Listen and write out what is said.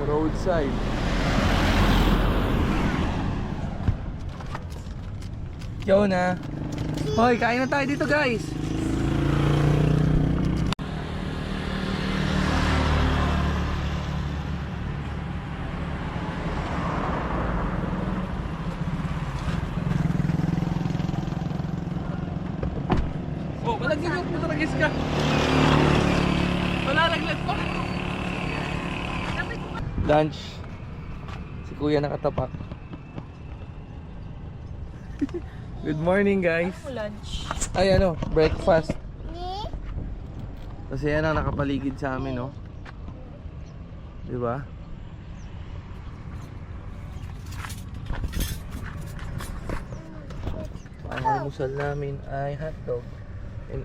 roadside. Yo na. Hoy, kain na tayo dito, guys. Oh, malaglag yung putaragis ka. Malalaglag pa. Lunch. Si kuya nakatapak. Good morning, guys. Lunch. Ay, ano, breakfast. Kasi yan ang nakapaligid sa amin, no? Diba? Ang almusal namin ay hotdog and